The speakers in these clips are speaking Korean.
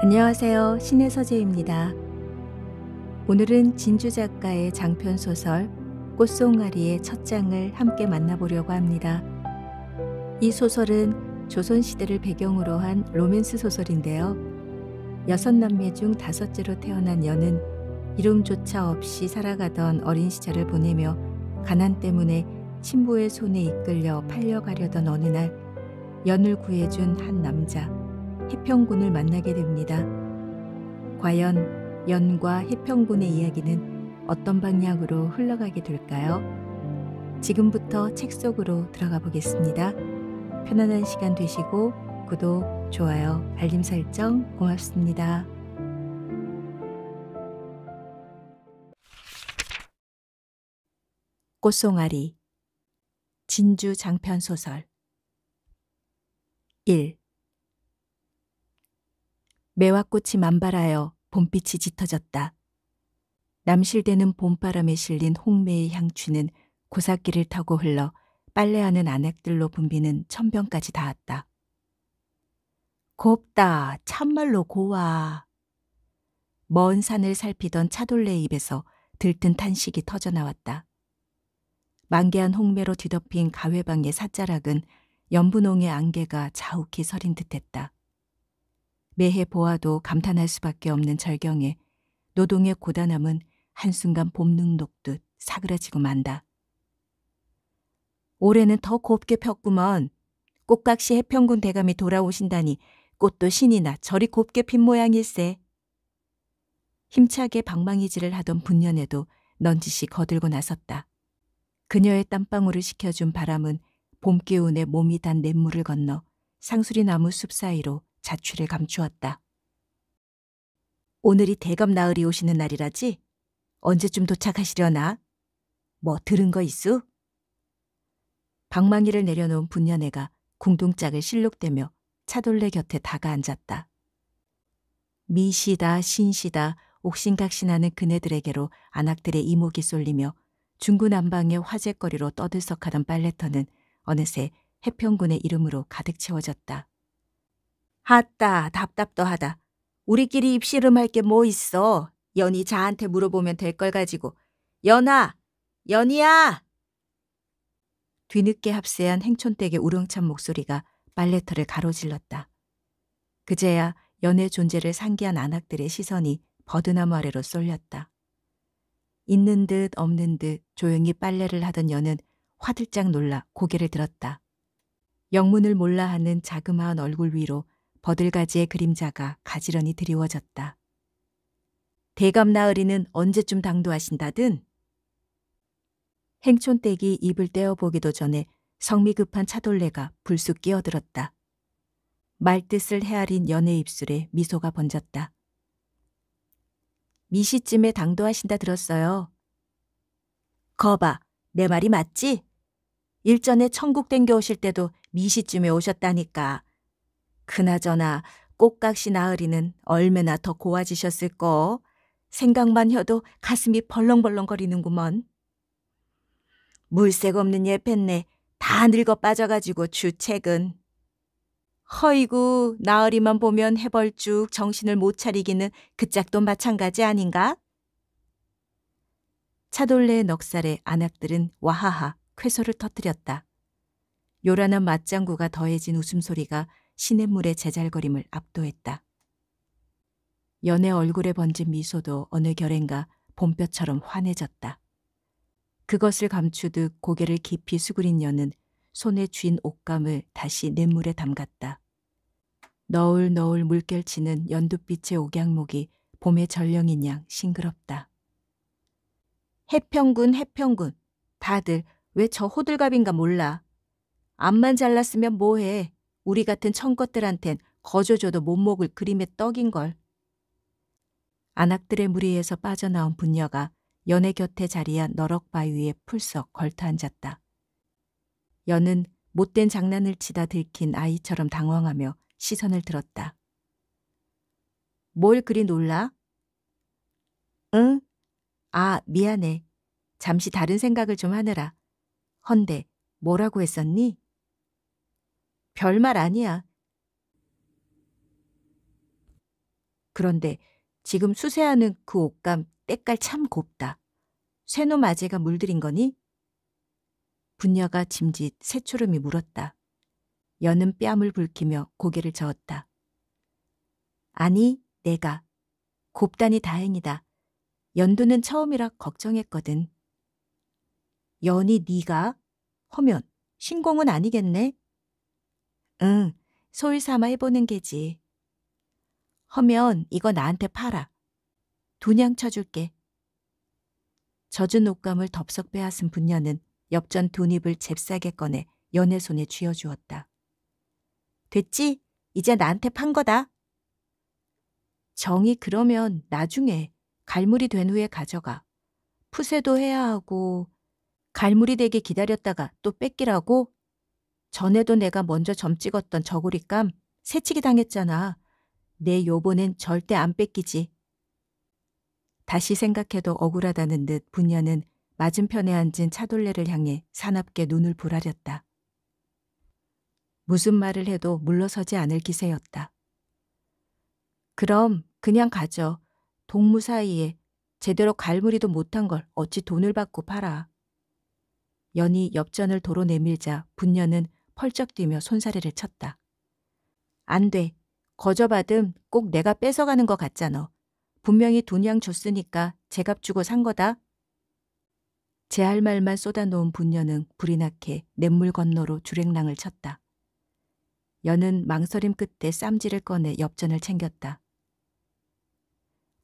안녕하세요. 신의 서재입니다. 오늘은 진주 작가의 장편 소설 꽃송아리의 첫 장을 함께 만나보려고 합니다. 이 소설은 조선시대를 배경으로 한 로맨스 소설인데요. 6남매 중 5째로 태어난 연은 이름조차 없이 살아가던 어린 시절을 보내며 가난 때문에 친부의 손에 이끌려 팔려가려던 어느 날 연을 구해준 한 남자 해평군을 만나게 됩니다. 과연 연과 해평군의 이야기는 어떤 방향으로 흘러가게 될까요? 지금부터 책 속으로 들어가 보겠습니다. 편안한 시간 되시고 구독, 좋아요, 알림 설정 고맙습니다. 꽃송아리 진주 장편 소설 1. 매화꽃이 만발하여 봄빛이 짙어졌다. 남실대는 봄바람에 실린 홍매의 향취는 고사길을 타고 흘러 빨래하는 아넥들로 붐비는 천변까지 닿았다. 곱다, 참말로 고와. 먼 산을 살피던 차돌레의 입에서 들뜬 탄식이 터져나왔다. 만개한 홍매로 뒤덮인 가회방의 삿자락은 연분홍의 안개가 자욱히 서린 듯했다. 매해 보아도 감탄할 수밖에 없는 절경에 노동의 고단함은 한순간 봄능 녹듯 사그라지고 만다. 올해는 더 곱게 폈구먼. 꽃각시 해평군 대감이 돌아오신다니 꽃도 신이 나 저리 곱게 핀 모양일세. 힘차게 방망이질을 하던 분녀네도 넌지시 거들고 나섰다. 그녀의 땀방울을 식혀준 바람은 봄 기운에 몸이 단 냇물을 건너 상수리 나무 숲 사이로 자취를 감추었다. 오늘이 대감 나으리 오시는 날이라지? 언제쯤 도착하시려나? 뭐 들은 거 있수? 방망이를 내려놓은 분녀네가 궁둥짝을 실룩대며 차돌레 곁에 다가앉았다. 미시다 신시다 옥신각신하는 그네들에게로 안악들의 이목이 쏠리며 중구난방의 화제거리로 떠들썩하던 빨래터는 어느새 해평군의 이름으로 가득 채워졌다. 하따 답답도 하다. 우리끼리 입씨름할 게 뭐 있어. 연이 자한테 물어보면 될 걸 가지고. 연아! 연이야! 뒤늦게 합세한 행촌댁의 우렁찬 목소리가 빨래터를 가로질렀다. 그제야 연의 존재를 상기한 안악들의 시선이 버드나무 아래로 쏠렸다. 있는 듯 없는 듯 조용히 빨래를 하던 연은 화들짝 놀라 고개를 들었다. 영문을 몰라 하는 자그마한 얼굴 위로 버들가지의 그림자가 가지런히 드리워졌다. 대감 나으리는 언제쯤 당도하신다든? 행촌댁이 입을 떼어보기도 전에 성미 급한 차돌레가 불쑥 끼어들었다. 말뜻을 헤아린 연의 입술에 미소가 번졌다. 미시쯤에 당도하신다 들었어요. 거봐, 내 말이 맞지? 일전에 천국 댕겨 오실 때도 미시쯤에 오셨다니까. 그나저나 꽃각시 나으리는 얼마나 더 고와지셨을꼬. 생각만 해도 가슴이 벌렁벌렁거리는구먼. 물색 없는 예편네 다 늙어 빠져가지고 주책은. 허이구 나으리만 보면 해벌쭉 정신을 못 차리기는 그 짝도 마찬가지 아닌가? 차돌레의 넉살에 안악들은 와하하 쾌소를 터뜨렸다. 요란한 맞장구가 더해진 웃음소리가 시냇물의 제잘거림을 압도했다. 연의 얼굴에 번진 미소도 어느 결엔가 봄볕처럼 환해졌다. 그것을 감추듯 고개를 깊이 수그린 연은 손에 쥔 옷감을 다시 냇물에 담갔다. 너울너울 물결치는 연두빛의 옥양목이 봄의 전령인 양 싱그럽다. 해평군 다들 왜 저 호들갑인가 몰라. 앞만 잘났으면 뭐해. 우리 같은 청것들한텐 거저줘도 못 먹을 그림의 떡인걸. 안악들의 무리에서 빠져나온 분녀가 연의 곁에 자리한 너럭바위 위에 풀썩 걸터앉았다. 연은 못된 장난을 치다 들킨 아이처럼 당황하며 시선을 들었다. 뭘 그리 놀라? 응? 아, 미안해. 잠시 다른 생각을 좀 하느라. 헌데 뭐라고 했었니? 별말 아니야. 그런데 지금 수세하는 그 옷감 때깔 참 곱다. 쇠놈 아재가 물들인 거니? 분녀가 짐짓 새초름이 물었다. 연은 뺨을 붉히며 고개를 저었다. 아니, 내가. 곱다니 다행이다. 연두는 처음이라 걱정했거든. 연이 네가? 허면 신공은 아니겠네? 응, 소일 삼아 해보는 게지. 허면 이거 나한테 팔아. 두냥 쳐줄게. 젖은 옷감을 덥석 빼앗은 분녀는 엽전 돈입을 잽싸게 꺼내 연의 손에 쥐어주었다. 됐지? 이제 나한테 판 거다. 정이 그러면 나중에 갈물이 된 후에 가져가. 푸세도 해야 하고 갈물이 되게 기다렸다가 또 뺏기라고? 전에도 내가 먼저 점 찍었던 저고리감 새치기 당했잖아. 내 요번엔 절대 안 뺏기지. 다시 생각해도 억울하다는 듯 분녀는 맞은편에 앉은 차돌레를 향해 사납게 눈을 부라렸다. 무슨 말을 해도 물러서지 않을 기세였다. 그럼 그냥 가져. 동무 사이에 제대로 갈무리도 못한 걸 어찌 돈을 받고 팔아. 연이 엽전을 도로 내밀자 분녀는 펄쩍 뛰며 손사래를 쳤다. 안 돼. 거저받음 꼭 내가 뺏어가는 것 같잖아. 분명히 돈양 줬으니까 제값 주고 산 거다. 제 할 말만 쏟아놓은 분녀는 불이 나게 냇물 건너로 주랭랑을 쳤다. 연은 망설임 끝에 쌈지를 꺼내 엽전을 챙겼다.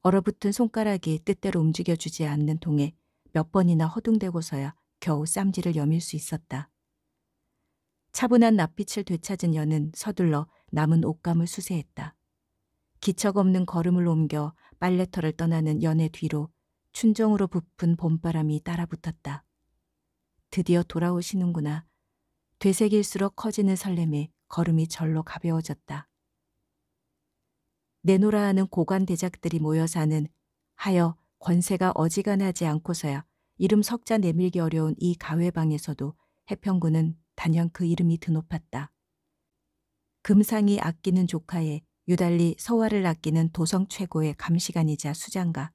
얼어붙은 손가락이 뜻대로 움직여주지 않는 통에 몇 번이나 허둥대고서야 겨우 쌈지를 여밀 수 있었다. 차분한 낯빛을 되찾은 연은 서둘러 남은 옷감을 수세했다. 기척 없는 걸음을 옮겨 빨래터를 떠나는 연의 뒤로 춘정으로 부푼 봄바람이 따라붙었다. 드디어 돌아오시는구나. 되새길수록 커지는 설렘에 걸음이 절로 가벼워졌다. 내노라 하는 고관 대작들이 모여 사는 하여 권세가 어지간하지 않고서야 이름 석자 내밀기 어려운 이 가회방에서도 해평군은 단연 그 이름이 드높았다. 금상이 아끼는 조카에 유달리 서화를 아끼는 도성 최고의 감시관이자 수장가.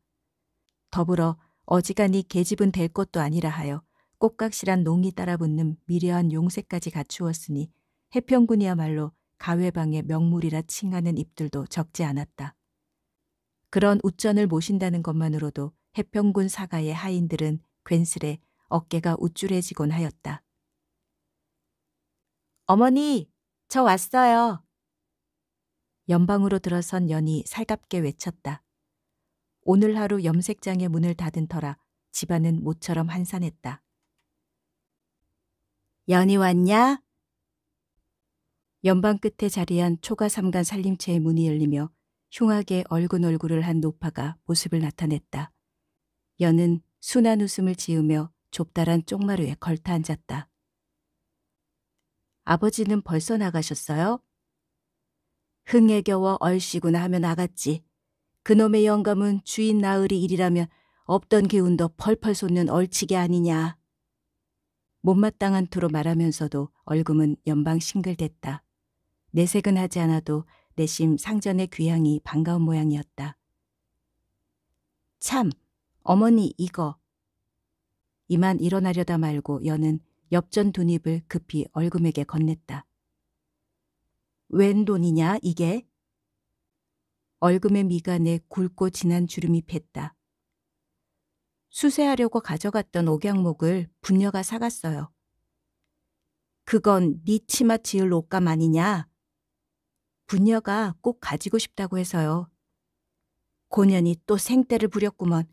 더불어 어지간히 계집은 될 것도 아니라 하여 꽃각실한 농이 따라붙는 미려한 용세까지 갖추었으니 해평군이야말로 가회방의 명물이라 칭하는 입들도 적지 않았다. 그런 우전을 모신다는 것만으로도 해평군 사가의 하인들은 괜스레 어깨가 우쭐해지곤 하였다. 어머니, 저 왔어요. 연방으로 들어선 연이 살갑게 외쳤다. 오늘 하루 염색장의 문을 닫은 터라 집안은 모처럼 한산했다. 연이 왔냐? 연방 끝에 자리한 초가삼간 살림채의 문이 열리며 흉하게 얼굴 얼굴을 한 노파가 모습을 나타냈다. 연은 순한 웃음을 지으며 좁다란 쪽마루에 걸터 앉았다. 아버지는 벌써 나가셨어요? 흥에 겨워 얼씨구나 하며 나갔지. 그놈의 영감은 주인 나으리 일이라면 없던 기운도 펄펄 솟는 얼치기 아니냐. 못마땅한 투로 말하면서도 얼굴은 연방 싱글댔다. 내색은 하지 않아도 내심 상전의 귀향이 반가운 모양이었다. 참, 어머니 이거. 이만 일어나려다 말고 연은 엽전 돈입을 급히 얼금에게 건넸다. 웬 돈이냐 이게? 얼금의 미간에 굵고 진한 주름이 팼다. 수세하려고 가져갔던 옥양목을 분녀가 사갔어요. 그건 네 치마 지을 옷감 아니냐? 분녀가 꼭 가지고 싶다고 해서요. 고년이 또 생떼를 부렸구먼.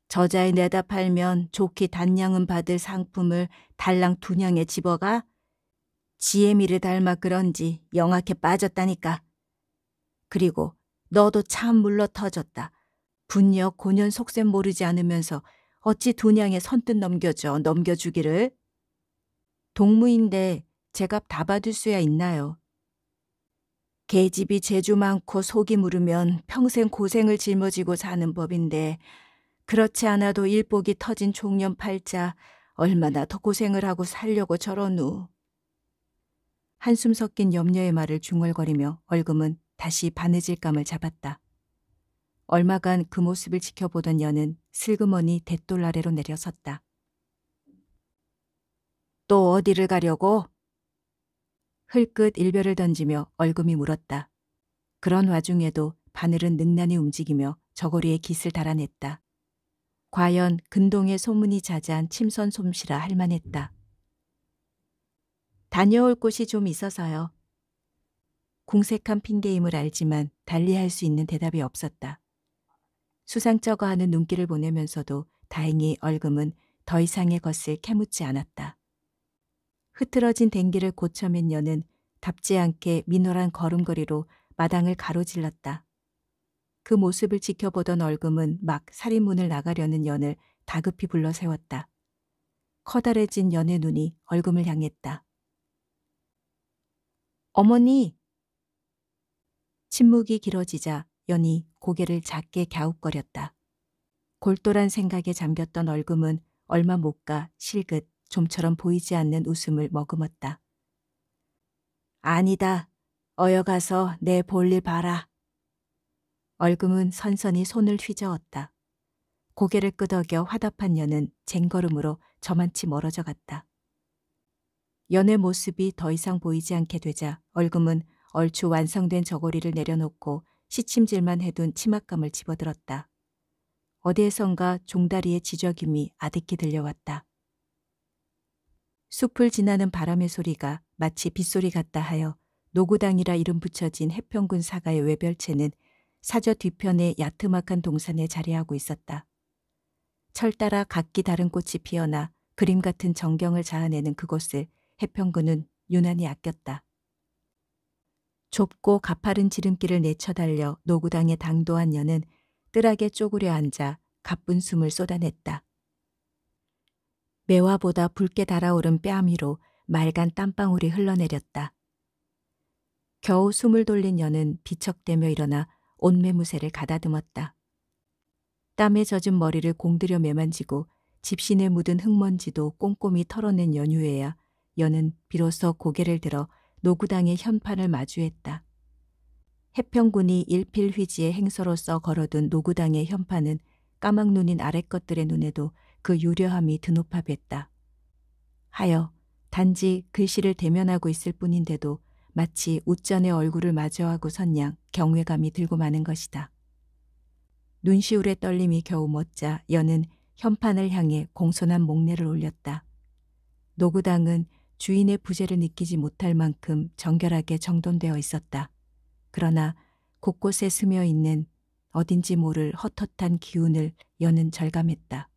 저자에 내다 팔면 좋게 단량은 받을 상품을 달랑 두냥에 집어가 지혜미를 닮아 그런지 영악해 빠졌다니까. 그리고 너도 참 물러 터졌다. 분녀 고년 속셈 모르지 않으면서 어찌 두냥에 선뜻 넘겨주기를. 동무인데 제값 다 받을 수야 있나요? 계집이 재주 많고 속이 무르면 평생 고생을 짊어지고 사는 법인데 그렇지 않아도 일복이 터진 종년 팔자 얼마나 더 고생을 하고 살려고 저러누. 한숨 섞인 염려의 말을 중얼거리며 얼금은 다시 바느질감을 잡았다. 얼마간 그 모습을 지켜보던 연은 슬그머니 대돌 아래로 내려섰다. 또 어디를 가려고? 흘끗 일별을 던지며 얼금이 물었다. 그런 와중에도 바늘은 능란히 움직이며 저고리에 깃을 달아냈다. 과연 근동의 소문이 자자한 침선 솜씨라 할 만했다. 다녀올 곳이 좀 있어서요. 궁색한 핑계임을 알지만 달리할 수 있는 대답이 없었다. 수상쩍어하는 눈길을 보내면서도 다행히 얼금은 더 이상의 것을 캐묻지 않았다. 흐트러진 댕기를 고쳐맨 여는 답지 않게 민홀한 걸음걸이로 마당을 가로질렀다. 그 모습을 지켜보던 얼금은 막 살인문을 나가려는 연을 다급히 불러 세웠다. 커다래진 연의 눈이 얼금을 향했다. 어머니! 침묵이 길어지자 연이 고개를 작게 갸웃거렸다. 골똘한 생각에 잠겼던 얼금은 얼마 못 가 실긋 좀처럼 보이지 않는 웃음을 머금었다. 아니다. 어여가서 내 볼일 봐라. 얼금은 선선히 손을 휘저었다. 고개를 끄덕여 화답한 연은 쟁걸음으로 저만치 멀어져 갔다. 연의 모습이 더 이상 보이지 않게 되자 얼금은 얼추 완성된 저고리를 내려놓고 시침질만 해둔 치맛감을 집어들었다. 어디에선가 종다리의 지저김이 아득히 들려왔다. 숲을 지나는 바람의 소리가 마치 빗소리 같다 하여 노구당이라 이름 붙여진 해평군 사가의 외별체는 사저 뒤편의 야트막한 동산에 자리하고 있었다. 철 따라 각기 다른 꽃이 피어나 그림 같은 정경을 자아내는 그곳을 해평군은 유난히 아꼈다. 좁고 가파른 지름길을 내쳐달려 노구당에 당도한 여는 뜰하게 쪼그려 앉아 가쁜 숨을 쏟아냈다. 매화보다 붉게 달아오른 뺨 위로 맑은 땀방울이 흘러내렸다. 겨우 숨을 돌린 여는 비척대며 일어나 옷매무새를 가다듬었다. 땀에 젖은 머리를 공들여 매만지고 집신에 묻은 흙먼지도 꼼꼼히 털어낸 연후에야 여는 비로소 고개를 들어 노구당의 현판을 마주했다. 해평군이 일필휘지의 행서로서 걸어둔 노구당의 현판은 까막눈인 아랫것들의 눈에도 그 유려함이 드높아 뵀다. 하여 단지 글씨를 대면하고 있을 뿐인데도 마치 웃전의 얼굴을 마주하고 선 양 경외감이 들고 마는 것이다. 눈시울의 떨림이 겨우 멎자 여는 현판을 향해 공손한 목례를 올렸다. 노구당은 주인의 부재를 느끼지 못할 만큼 정결하게 정돈되어 있었다. 그러나 곳곳에 스며 있는 어딘지 모를 헛헛한 기운을 여는 절감했다.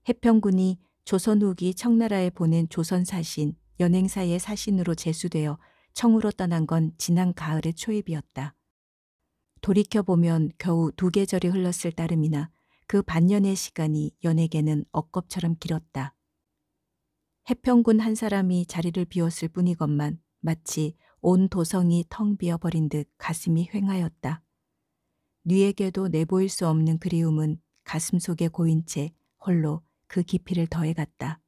해평군이 조선 후기 청나라에 보낸 조선사신 연행사의 사신으로 제수되어 청으로 떠난 건 지난 가을의 초입이었다. 돌이켜보면 겨우 2계절이 흘렀을 따름이나 그 반년의 시간이 연에게는 억겁처럼 길었다. 해평군 한 사람이 자리를 비웠을 뿐이건만 마치 온 도성이 텅 비어버린 듯 가슴이 휑하였다. 뉘에게도 내보일 수 없는 그리움은 가슴 속에 고인 채 홀로 그 깊이를 더해갔다.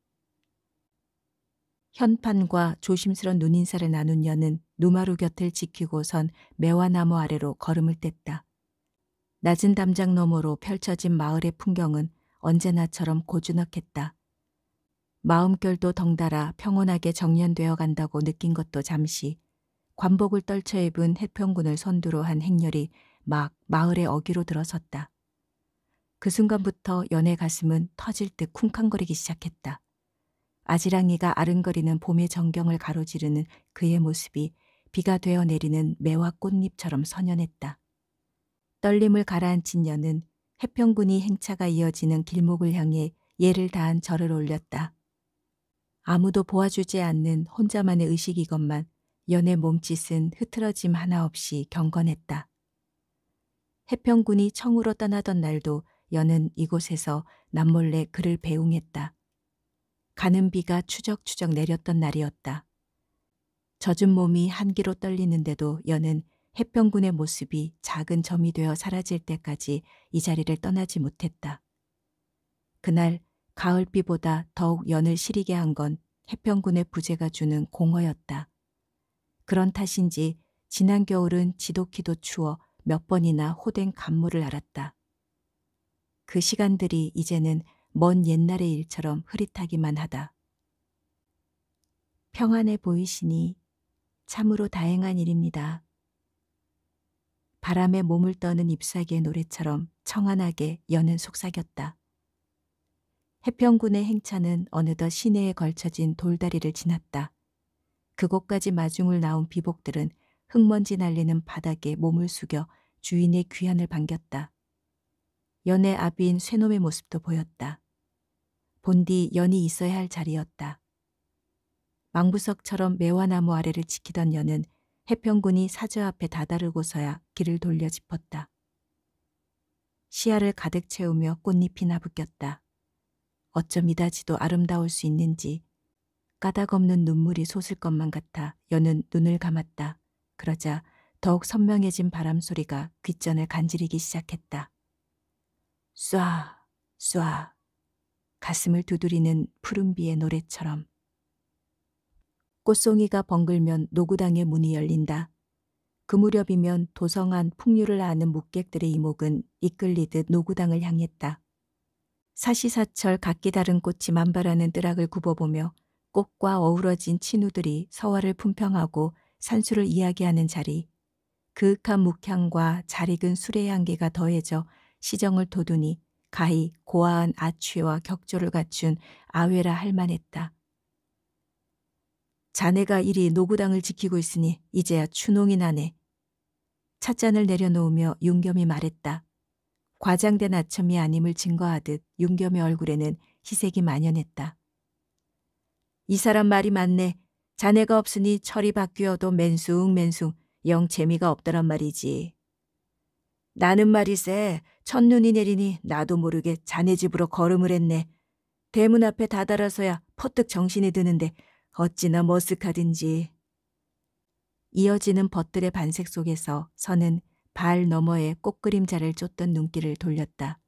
현판과 조심스런 눈인사를 나눈 여는 누마루 곁을 지키고선 매화나무 아래로 걸음을 뗐다. 낮은 담장 너머로 펼쳐진 마을의 풍경은 언제나처럼 고즈넉했다. 마음결도 덩달아 평온하게 정연되어 간다고 느낀 것도 잠시 관복을 떨쳐 입은 해평군을 선두로 한 행렬이 막 마을의 어귀로 들어섰다. 그 순간부터 연의 가슴은 터질 듯 쿵쾅거리기 시작했다. 아지랑이가 아른거리는 봄의 정경을 가로지르는 그의 모습이 비가 되어 내리는 매화 꽃잎처럼 선연했다. 떨림을 가라앉힌 여는 해평군이 행차가 이어지는 길목을 향해 예를 다한 절을 올렸다. 아무도 보아주지 않는 혼자만의 의식이건만 연의 몸짓은 흐트러짐 하나 없이 경건했다. 해평군이 청으로 떠나던 날도 연은 이곳에서 남몰래 그를 배웅했다. 가는 비가 추적추적 내렸던 날이었다. 젖은 몸이 한기로 떨리는데도 연은 해평군의 모습이 작은 점이 되어 사라질 때까지 이 자리를 떠나지 못했다. 그날 가을비보다 더욱 연을 시리게 한 건 해평군의 부재가 주는 공허였다. 그런 탓인지 지난 겨울은 지독히도 추워 몇 번이나 호된 간모를 알았다. 그 시간들이 이제는 먼 옛날의 일처럼 흐릿하기만 하다. 평안해 보이시니 참으로 다행한 일입니다. 바람에 몸을 떠는 잎사귀의 노래처럼 청안하게 여는 속삭였다. 해평군의 행차는 어느덧 시내에 걸쳐진 돌다리를 지났다. 그곳까지 마중을 나온 비복들은 흙먼지 날리는 바닥에 몸을 숙여 주인의 귀환을 반겼다. 연의 아비인 쇠놈의 모습도 보였다. 본디 연이 있어야 할 자리였다. 망부석처럼 매화나무 아래를 지키던 연은 해평군이 사저 앞에 다다르고서야 길을 돌려 짚었다. 시야를 가득 채우며 꽃잎이 나부꼈다. 어쩜 이다지도 아름다울 수 있는지 까닭없는 눈물이 솟을 것만 같아 연은 눈을 감았다. 그러자 더욱 선명해진 바람 소리가 귓전을 간지리기 시작했다. 쏴, 쏴, 가슴을 두드리는 푸른비의 노래처럼. 꽃송이가 벙글면 노구당의 문이 열린다. 그 무렵이면 도성한 풍류를 아는 묵객들의 이목은 이끌리듯 노구당을 향했다. 사시사철 각기 다른 꽃이 만발하는 뜨락을 굽어보며 꽃과 어우러진 친우들이 서화를 품평하고 산수를 이야기하는 자리, 그윽한 묵향과 잘 익은 술의 향기가 더해져 시정을 돋우니 가히 고아한 아취와 격조를 갖춘 아외라 할 만했다. 자네가 이리 노구당을 지키고 있으니 이제야 추농이 나네. 찻잔을 내려놓으며 윤겸이 말했다. 과장된 아첨이 아님을 증거하듯 윤겸의 얼굴에는 희색이 만연했다. 이 사람 말이 맞네. 자네가 없으니 철이 바뀌어도 맨숭맨숭 영 재미가 없더란 말이지. 나는 말이세 첫눈이 내리니 나도 모르게 자네 집으로 걸음을 했네. 대문 앞에 다다라서야 퍼뜩 정신이 드는데 어찌나 머쓱하든지. 이어지는 벗들의 반색 속에서 선은 발 너머에 꽃그림자를 쫓던 눈길을 돌렸다.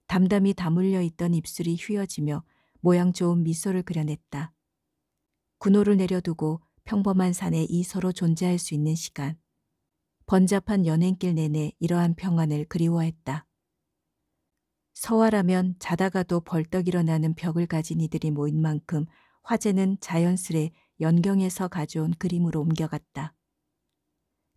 담담히 다물려 있던 입술이 휘어지며 모양 좋은 미소를 그려냈다. 군호를 내려두고 평범한 산에 이 서로 존재할 수 있는 시간. 번잡한 연행길 내내 이러한 평안을 그리워했다. 서화라면 자다가도 벌떡 일어나는 벽을 가진 이들이 모인 만큼 화제는 자연스레 연경에서 가져온 그림으로 옮겨갔다.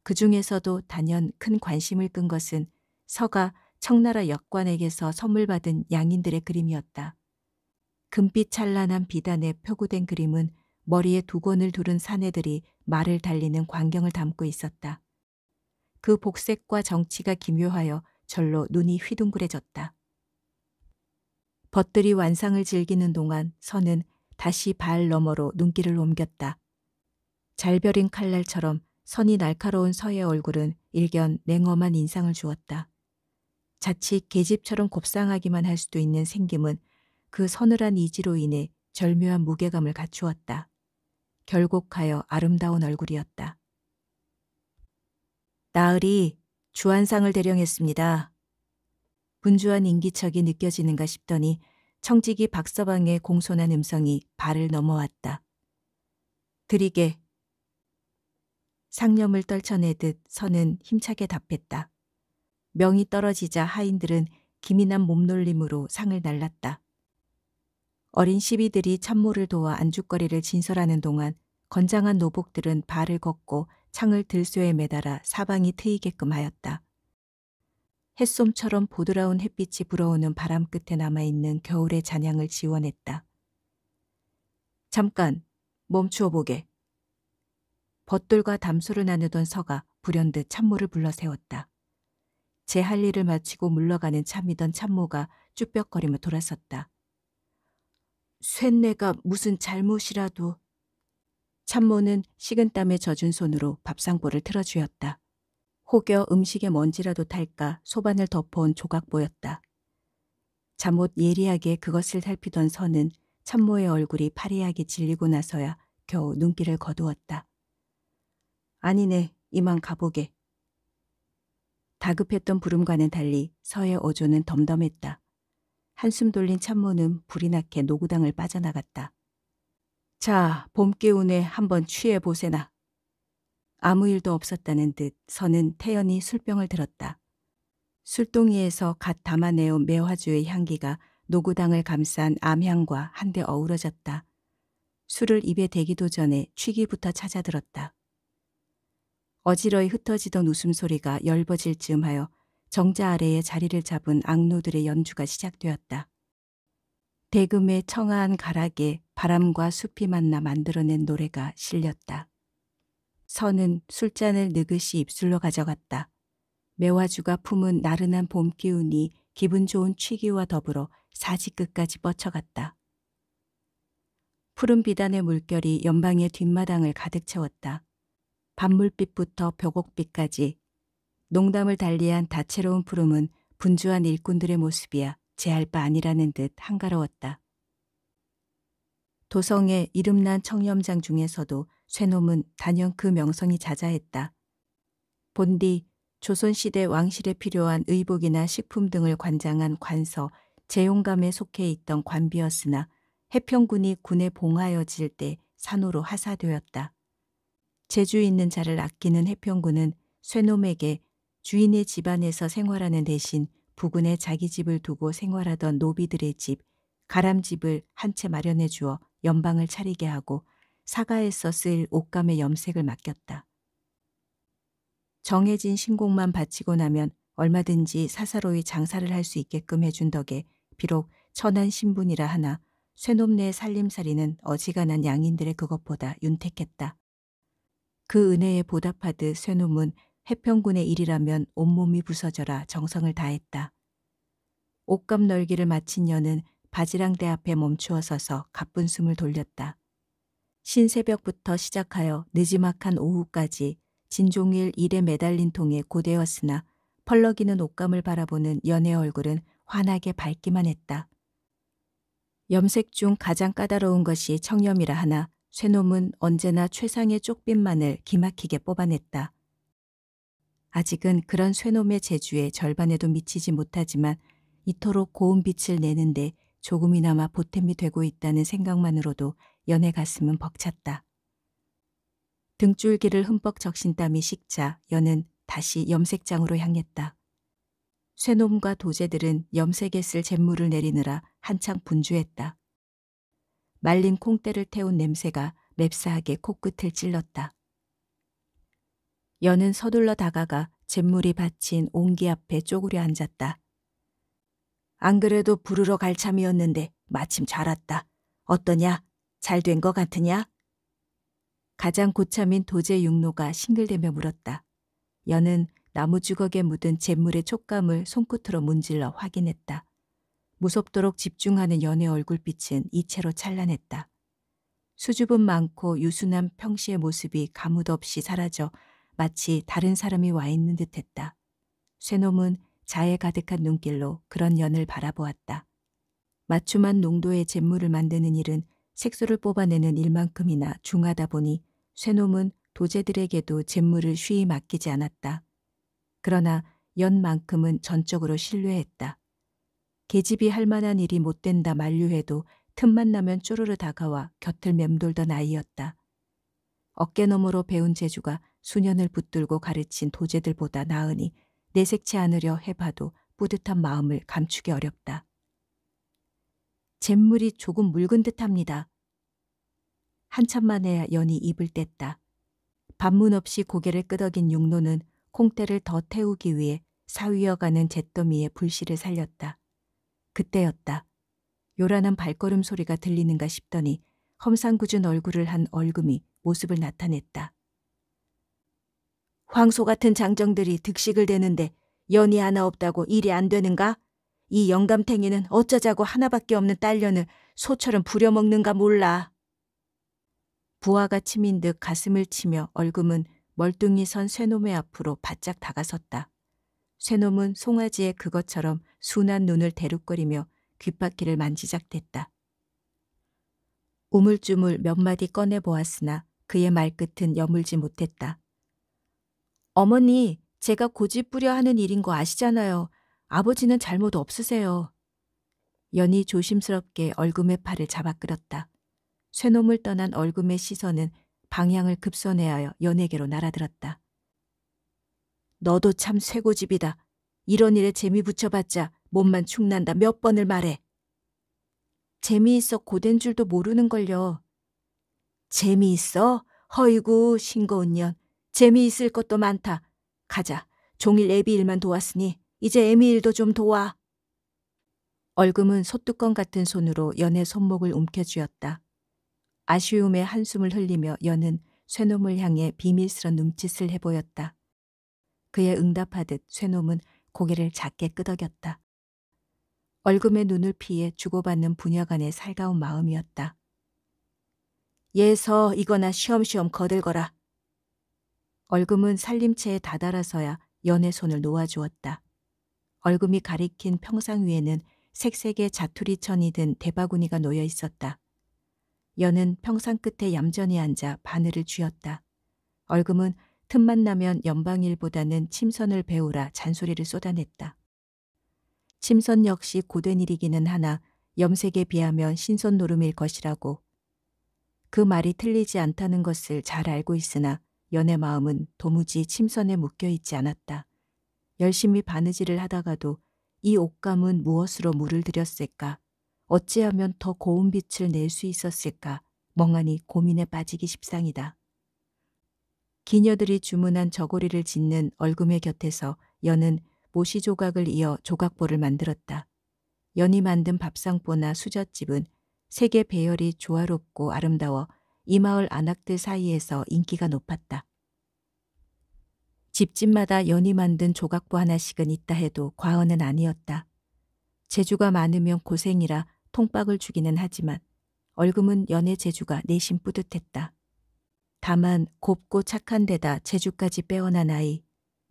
그 중에서도 단연 큰 관심을 끈 것은 서가 청나라 역관에게서 선물 받은 양인들의 그림이었다. 금빛 찬란한 비단에 표구된 그림은 머리에 두건을 두른 사내들이 말을 달리는 광경을 담고 있었다. 그 복색과 정치가 기묘하여 절로 눈이 휘둥그레졌다. 벗들이 완상을 즐기는 동안 선은 다시 발 너머로 눈길을 옮겼다. 잘벼린 칼날처럼 선이 날카로운 서의 얼굴은 일견 냉엄한 인상을 주었다. 자칫 계집처럼 곱상하기만 할 수도 있는 생김은 그 서늘한 이지로 인해 절묘한 무게감을 갖추었다. 결곡하여 아름다운 얼굴이었다. 나으리 주한상을 대령했습니다. 분주한 인기척이 느껴지는가 싶더니 청지기 박서방의 공손한 음성이 발을 넘어왔다. 드리게. 상념을 떨쳐내듯 선은 힘차게 답했다. 명이 떨어지자 하인들은 기민한 몸놀림으로 상을 날랐다. 어린 시비들이 참모를 도와 안주거리를 진설하는 동안 건장한 노복들은 발을 걷고 창을 들쇠에 매달아 사방이 트이게끔 하였다. 햇솜처럼 보드라운 햇빛이 불어오는 바람 끝에 남아있는 겨울의 잔향을 지원했다. 잠깐 멈추어 보게. 벗들과 담소를 나누던 서가 불현듯 참모를 불러 세웠다. 제 할 일을 마치고 물러가는 참이던 참모가 쭈뼛거리며 돌아섰다. 쇳내가 무슨 잘못이라도. 참모는 식은땀에 젖은 손으로 밥상보를 틀어주었다. 혹여 음식에 먼지라도 탈까 소반을 덮어온 조각 보였다. 잠옷 예리하게 그것을 살피던 선은 참모의 얼굴이 파리하게 질리고 나서야 겨우 눈길을 거두었다. 아니네, 이만 가보게. 다급했던 부름과는 달리 서의 어조는 덤덤했다. 한숨 돌린 참모는 불이 나게 노구당을 빠져나갔다. 자, 봄 기운에 한번 취해보세나. 아무 일도 없었다는 듯 선은 태연히 술병을 들었다. 술동이에서 갓 담아내온 매화주의 향기가 노구당을 감싼 암향과 한데 어우러졌다. 술을 입에 대기도 전에 취기부터 찾아들었다. 어지러이 흩어지던 웃음소리가 엷어질 즈음하여 정자 아래에 자리를 잡은 악노들의 연주가 시작되었다. 대금의 청아한 가락에 바람과 숲이 만나 만들어낸 노래가 실렸다. 선은 술잔을 느긋이 입술로 가져갔다. 매화주가 품은 나른한 봄 기운이 기분 좋은 취기와 더불어 사지 끝까지 뻗쳐갔다. 푸른 비단의 물결이 연방의 뒷마당을 가득 채웠다. 밤물빛부터 벽옥빛까지 농담을 달리한 다채로운 푸름은 분주한 일꾼들의 모습이야 제할 바 아니라는 듯 한가로웠다. 도성의 이름난 청렴장 중에서도 쇠놈은 단연 그 명성이 자자했다. 본디 조선시대 왕실에 필요한 의복이나 식품 등을 관장한 관서, 재용감에 속해 있던 관비였으나 해평군이 군에 봉하여질 때 산호로 하사되었다. 재주 있는 자를 아끼는 해평군은 쇠놈에게 주인의 집안에서 생활하는 대신 부군에 자기 집을 두고 생활하던 노비들의 집, 가람집을 한 채 마련해 주어 연방을 차리게 하고 사가에서 쓰일 옷감의 염색을 맡겼다. 정해진 신공만 바치고 나면 얼마든지 사사로이 장사를 할 수 있게끔 해준 덕에 비록 천한 신분이라 하나 쇠놈 내 살림살이는 어지간한 양인들의 그것보다 윤택했다. 그 은혜에 보답하듯 쇠놈은 해평군의 일이라면 온몸이 부서져라 정성을 다했다. 옷감 널기를 마친 여는 바지랑대 앞에 멈추어 서서 가쁜 숨을 돌렸다. 신새벽부터 시작하여 느지막한 오후까지 진종일 일에 매달린 통에 고되었으나 펄럭이는 옷감을 바라보는 연의 얼굴은 환하게 밝기만 했다. 염색 중 가장 까다로운 것이 청염이라 하나 쇠놈은 언제나 최상의 쪽빛만을 기막히게 뽑아냈다. 아직은 그런 쇠놈의 재주에 절반에도 미치지 못하지만 이토록 고운 빛을 내는데 조금이나마 보탬이 되고 있다는 생각만으로도 연의 가슴은 벅찼다. 등줄기를 흠뻑 적신 땀이 식자 연은 다시 염색장으로 향했다. 쇠놈과 도제들은 염색에 쓸 잿물을 내리느라 한창 분주했다. 말린 콩대를 태운 냄새가 맵싸하게 코끝을 찔렀다. 연은 서둘러 다가가 잿물이 받친 옹기 앞에 쪼그려 앉았다. 안 그래도 부르러 갈 참이었는데 마침 잘 왔다. 어떠냐? 잘 된 거 같으냐? 가장 고참인 도제 육로가 싱글대며 물었다. 연은 나무 주걱에 묻은 잿물의 촉감을 손끝으로 문질러 확인했다. 무섭도록 집중하는 연의 얼굴빛은 이채로 찬란했다. 수줍음 많고 유순한 평시의 모습이 가뭇없이 사라져 마치 다른 사람이 와 있는 듯했다. 쇠놈은 자애 가득한 눈길로 그런 연을 바라보았다. 맞춤한 농도의 잿물을 만드는 일은 색소를 뽑아내는 일만큼이나 중하다 보니 쇠놈은 도제들에게도 잿물을 쉬이 맡기지 않았다. 그러나 연만큼은 전적으로 신뢰했다. 계집이 할 만한 일이 못된다 만류해도 틈만 나면 쪼르르 다가와 곁을 맴돌던 아이였다. 어깨너머로 배운 재주가 수년을 붙들고 가르친 도제들보다 나으니 내색치 않으려 해봐도 뿌듯한 마음을 감추기 어렵다. 잿물이 조금 묽은 듯합니다. 한참 만에야 연이 입을 뗐다. 반문 없이 고개를 끄덕인 육로는 콩대를 더 태우기 위해 사위어가는 잿더미에 불씨를 살렸다. 그때였다. 요란한 발걸음 소리가 들리는가 싶더니 험상궂은 얼굴을 한 얼금이 모습을 나타냈다. 황소 같은 장정들이 득식을 대는데 연이 하나 없다고 일이 안 되는가? 이 영감탱이는 어쩌자고 하나밖에 없는 딸년을 소처럼 부려먹는가 몰라. 부하가 치민 듯 가슴을 치며 얼금은 멀뚱히 선 쇠놈의 앞으로 바짝 다가섰다. 쇠놈은 송아지의 그것처럼 순한 눈을 대룩거리며 귓바퀴를 만지작댔다. 우물쭈물 몇 마디 꺼내보았으나 그의 말끝은 여물지 못했다. 어머니, 제가 고집부려 하는 일인 거 아시잖아요. 아버지는 잘못 없으세요. 연이 조심스럽게 얼금의 팔을 잡아 끌었다. 쇠놈을 떠난 얼금의 시선은 방향을 급선회하여 연에게로 날아들었다. 너도 참 쇠고집이다. 이런 일에 재미 붙여봤자 몸만 축난다 몇 번을 말해. 재미있어 고된 줄도 모르는걸요. 재미있어? 허이구 싱거운 년. 재미있을 것도 많다. 가자. 종일 애비 일만 도왔으니 이제 애미 일도 좀 도와. 얼금은 소뚜껑 같은 손으로 연의 손목을 움켜쥐었다. 아쉬움에 한숨을 흘리며 연은 쇠놈을 향해 비밀스런 눈짓을 해보였다. 그의 응답하듯 쇠놈은 고개를 작게 끄덕였다. 얼금의 눈을 피해 주고받는 부녀간의 살가운 마음이었다. 예서 이거나 쉬엄쉬엄 거들거라. 얼금은 살림채에 다다라서야 연의 손을 놓아주었다. 얼금이 가리킨 평상 위에는 색색의 자투리천이 든 대바구니가 놓여 있었다. 연은 평상 끝에 얌전히 앉아 바늘을 쥐었다. 얼금은 틈만 나면 연방일보다는 침선을 배우라 잔소리를 쏟아냈다. 침선 역시 고된 일이기는 하나 염색에 비하면 신선 노름일 것이라고. 그 말이 틀리지 않다는 것을 잘 알고 있으나 연의 마음은 도무지 침선에 묶여 있지 않았다. 열심히 바느질을 하다가도 이 옷감은 무엇으로 물을 들였을까? 어찌하면 더 고운 빛을 낼 수 있었을까? 멍하니 고민에 빠지기 십상이다. 기녀들이 주문한 저고리를 짓는 얼금의 곁에서 연은 모시 조각을 이어 조각보를 만들었다. 연이 만든 밥상보나 수저집은 색의 배열이 조화롭고 아름다워 이 마을 안악들 사이에서 인기가 높았다. 집집마다 연이 만든 조각보 하나씩은 있다 해도 과언은 아니었다. 재주가 많으면 고생이라 통박을 주기는 하지만 얼금은 연의 재주가 내심 뿌듯했다. 다만 곱고 착한 데다 재주까지 빼어난 아이,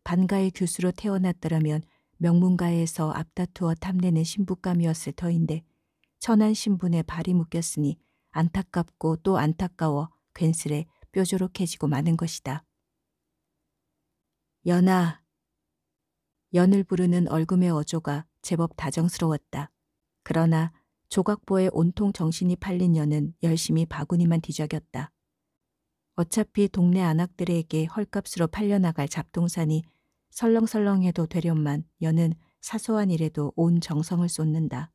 반가의 교수로 태어났더라면 명문가에서 앞다투어 탐내는 신부감이었을 터인데 천한 신분에 발이 묶였으니 안타깝고 또 안타까워 괜스레 뾰조록해지고 마는 것이다. 연아. 연을 부르는 얼금의 어조가 제법 다정스러웠다. 그러나 조각보에 온통 정신이 팔린 연은 열심히 바구니만 뒤적였다. 어차피 동네 안악들에게 헐값으로 팔려나갈 잡동사니 설렁설렁해도 되련만 연은 사소한 일에도 온 정성을 쏟는다.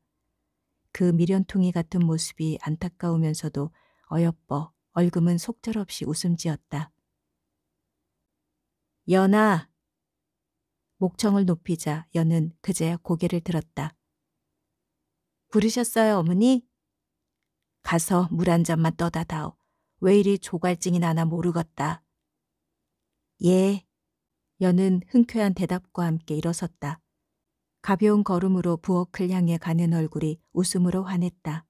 그 미련퉁이 같은 모습이 안타까우면서도 어여뻐 얼금은 속절없이 웃음 지었다. 연아. 목청을 높이자 연은 그제야 고개를 들었다. 부르셨어요, 어머니? 가서 물 한 잔만 떠다 다오. 왜 이리 조갈증이 나나 모르겠다. 예. 연은 흔쾌한 대답과 함께 일어섰다. 가벼운 걸음으로 부엌을 향해 가는 얼굴이 웃음으로 환했다.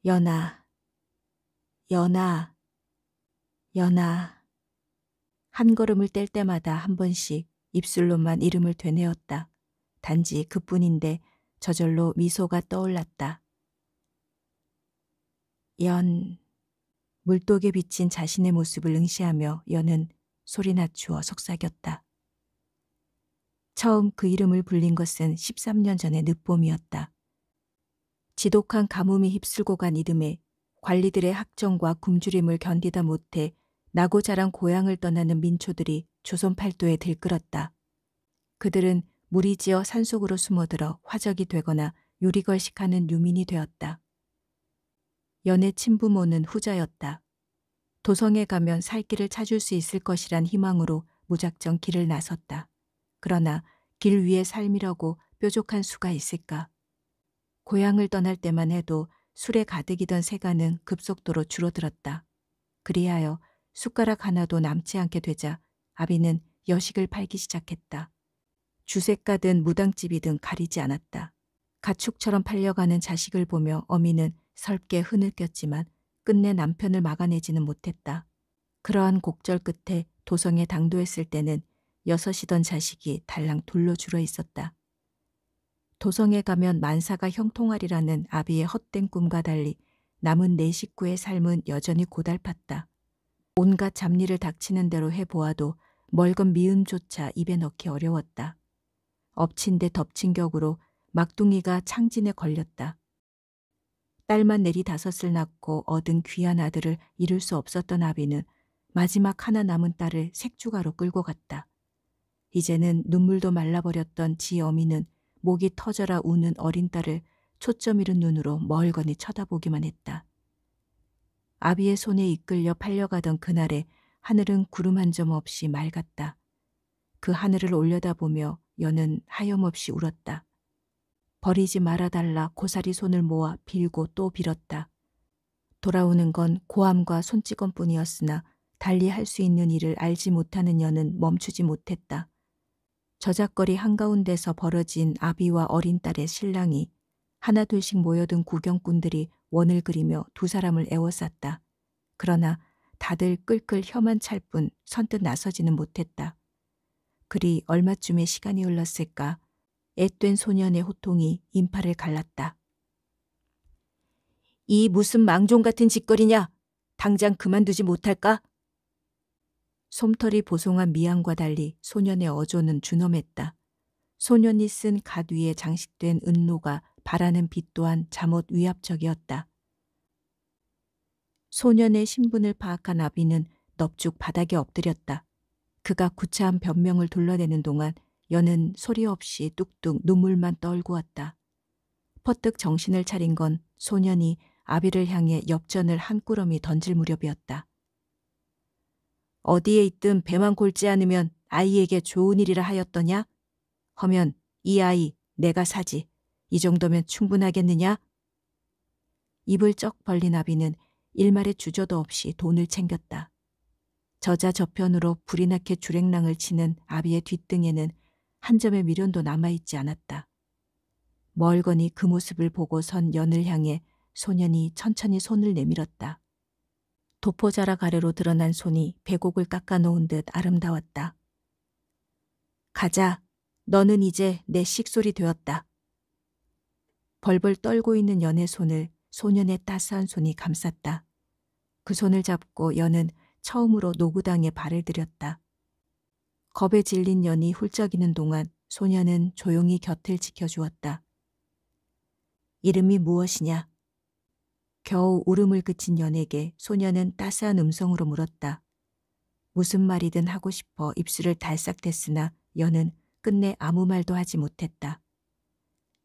연아, 연아, 연아. 한 걸음을 뗄 때마다 한 번씩 입술로만 이름을 되뇌었다. 단지 그뿐인데 저절로 미소가 떠올랐다. 연. 물독에 비친 자신의 모습을 응시하며 연은 소리 낮추어 속삭였다. 처음 그 이름을 불린 것은 13년 전의 늦봄이었다. 지독한 가뭄이 휩쓸고 간 이듬해 관리들의 학정과 굶주림을 견디다 못해 나고 자란 고향을 떠나는 민초들이 조선 팔도에 들끓었다. 그들은 무리지어 산속으로 숨어들어 화적이 되거나 유리걸식하는 유민이 되었다. 연의 친부모는 후자였다. 도성에 가면 살 길을 찾을 수 있을 것이란 희망으로 무작정 길을 나섰다. 그러나 길 위의 삶이라고 뾰족한 수가 있을까? 고향을 떠날 때만 해도 술에 가득이던 세간은 급속도로 줄어들었다. 그리하여 숟가락 하나도 남지 않게 되자 아비는 여식을 팔기 시작했다. 주색가든 무당집이든 가리지 않았다. 가축처럼 팔려가는 자식을 보며 어미는 설게 흐느꼈지만 끝내 남편을 막아내지는 못했다. 그러한 곡절 끝에 도성에 당도했을 때는 6이던 자식이 달랑 둘로 줄어 있었다. 도성에 가면 만사가 형통하리라는 아비의 헛된 꿈과 달리 남은 4식구의 삶은 여전히 고달팠다. 온갖 잡일을 닥치는 대로 해보아도 멀건 미음조차 입에 넣기 어려웠다. 엎친 데 덮친 격으로 막둥이가 창진에 걸렸다. 딸만 내리다섯을 낳고 얻은 귀한 아들을 이룰 수 없었던 아비는 마지막 하나 남은 딸을 색주가로 끌고 갔다. 이제는 눈물도 말라버렸던 지 어미는 목이 터져라 우는 어린 딸을 초점 잃은 눈으로 멀거니 쳐다보기만 했다. 아비의 손에 이끌려 팔려가던 그날에 하늘은 구름 한 점 없이 맑았다. 그 하늘을 올려다보며 여는 하염없이 울었다. 버리지 말아달라 고사리 손을 모아 빌고 또 빌었다. 돌아오는 건 고함과 손찌검뿐이었으나 달리 할 수 있는 일을 알지 못하는 여는 멈추지 못했다. 저작거리 한가운데서 벌어진 아비와 어린 딸의 실랑이 하나 둘씩 모여든 구경꾼들이 원을 그리며 두 사람을 애워쌌다. 그러나 다들 끌끌 혀만 찰 뿐 선뜻 나서지는 못했다. 그리 얼마쯤의 시간이 흘렀을까? 앳된 소년의 호통이 인파를 갈랐다. 이 무슨 망종 같은 짓거리냐? 당장 그만두지 못할까? 솜털이 보송한 미양과 달리 소년의 어조는 준엄했다. 소년이 쓴 갓 위에 장식된 은로가 바라는 빛 또한 잠옷 위압적이었다. 소년의 신분을 파악한 아비는 넙죽 바닥에 엎드렸다. 그가 구차한 변명을 둘러대는 동안 여는 소리 없이 뚝뚝 눈물만 떨구었다. 퍼뜩 정신을 차린 건 소년이 아비를 향해 엽전을 한 꾸러미 던질 무렵이었다. 어디에 있든 배만 골지 않으면 아이에게 좋은 일이라 하였더냐? 허면 이 아이 내가 사지. 이 정도면 충분하겠느냐? 입을 쩍 벌린 아비는 일말의 주저도 없이 돈을 챙겼다. 저자 저편으로 불이 나게 주랭랑을 치는 아비의 뒷등에는 한 점의 미련도 남아있지 않았다. 멀거니 그 모습을 보고 선 연을 향해 소년이 천천히 손을 내밀었다. 도포자락 아래로 드러난 손이 배곡을 깎아놓은 듯 아름다웠다. 가자. 너는 이제 내 식솔이 되었다. 벌벌 떨고 있는 연의 손을 소년의 따스한 손이 감쌌다. 그 손을 잡고 연은 처음으로 노구당에 발을 들였다. 겁에 질린 연이 훌쩍이는 동안 소년은 조용히 곁을 지켜주었다. 이름이 무엇이냐? 겨우 울음을 그친 연에게 소년은 따스한 음성으로 물었다. 무슨 말이든 하고 싶어 입술을 달싹댔으나 연은 끝내 아무 말도 하지 못했다.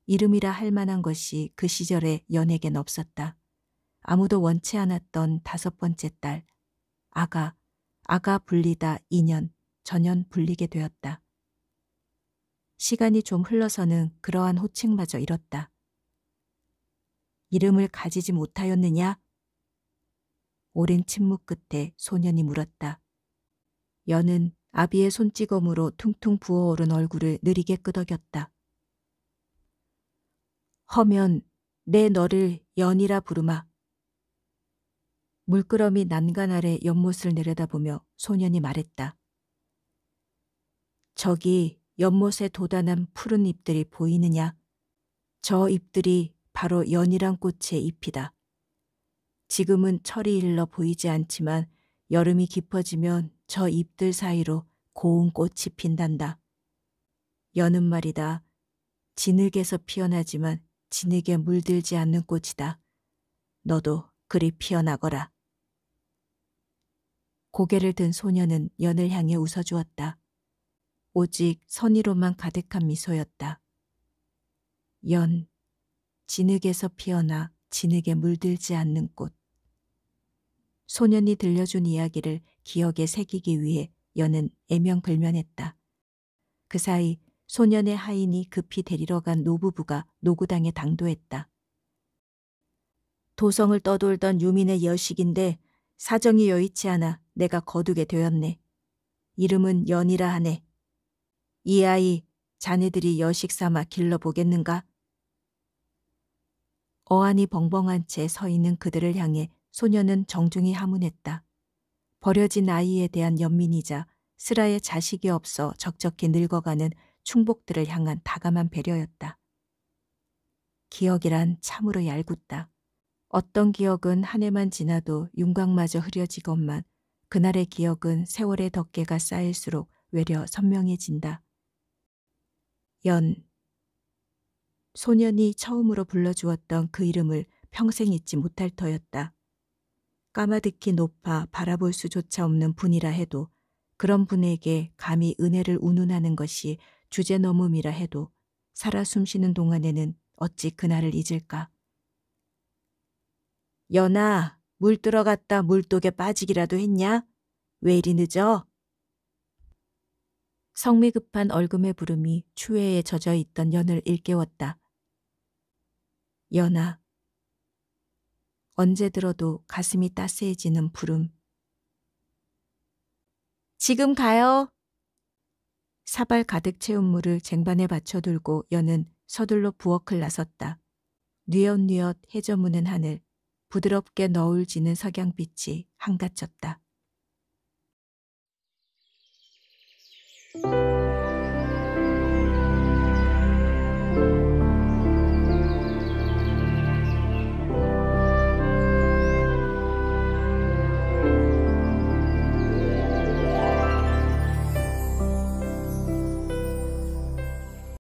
이름이라 할 만한 것이 그 시절에 연에겐 없었다. 아무도 원치 않았던 다섯 번째 딸. 아가 불리다 2년, 전년 불리게 되었다. 시간이 좀 흘러서는 그러한 호칭마저 잃었다. 이름을 가지지 못하였느냐? 오랜 침묵 끝에 소년이 물었다. 연은 아비의 손찌검으로 퉁퉁 부어오른 얼굴을 느리게 끄덕였다. 허면 내 너를 연이라 부르마. 물끄러미 난간 아래 연못을 내려다보며 소년이 말했다. 저기 연못에 돋아난 푸른 잎들이 보이느냐? 저 잎들이 바로 연이란 꽃의 잎이다. 지금은 철이 일러 보이지 않지만 여름이 깊어지면 저 잎들 사이로 고운 꽃이 핀단다. 연은 말이다. 진흙에서 피어나지만 진흙에 물들지 않는 꽃이다. 너도 그리 피어나거라. 고개를 든 소년은 연을 향해 웃어주었다. 오직 선의로만 가득한 미소였다. 연, 진흙에서 피어나 진흙에 물들지 않는 꽃. 소년이 들려준 이야기를 기억에 새기기 위해 연은 애명불면했다. 그 사이 소년의 하인이 급히 데리러 간 노부부가 노구당에 당도했다. 도성을 떠돌던 유민의 여식인데 사정이 여의치 않아 내가 거두게 되었네. 이름은 연이라 하네. 이 아이 자네들이 여식 삼아 길러보겠는가? 어안이 벙벙한 채 서 있는 그들을 향해 소년은 정중히 하문했다. 버려진 아이에 대한 연민이자 슬아의 자식이 없어 적적히 늙어가는 충복들을 향한 다감한 배려였다. 기억이란 참으로 얄궂다. 어떤 기억은 한 해만 지나도 윤곽마저 흐려지건만 그날의 기억은 세월의 덮개가 쌓일수록 외려 선명해진다. 연. 소년이 처음으로 불러주었던 그 이름을 평생 잊지 못할 터였다. 까마득히 높아 바라볼 수조차 없는 분이라 해도 그런 분에게 감히 은혜를 운운하는 것이 주제넘음이라 해도 살아 숨쉬는 동안에는 어찌 그날을 잊을까. 연아, 물 들어갔다 물독에 빠지기라도 했냐? 왜 이리 늦어? 성미 급한 얼금의 부름이 추회에 젖어 있던 연을 일깨웠다. 연아. 언제 들어도 가슴이 따스해지는 부름. 지금 가요. 사발 가득 채운 물을 쟁반에 받쳐들고 연은 서둘러 부엌을 나섰다. 뉘엿뉘엿 해저무는 하늘, 부드럽게 너울지는 석양빛이 한가쳤다.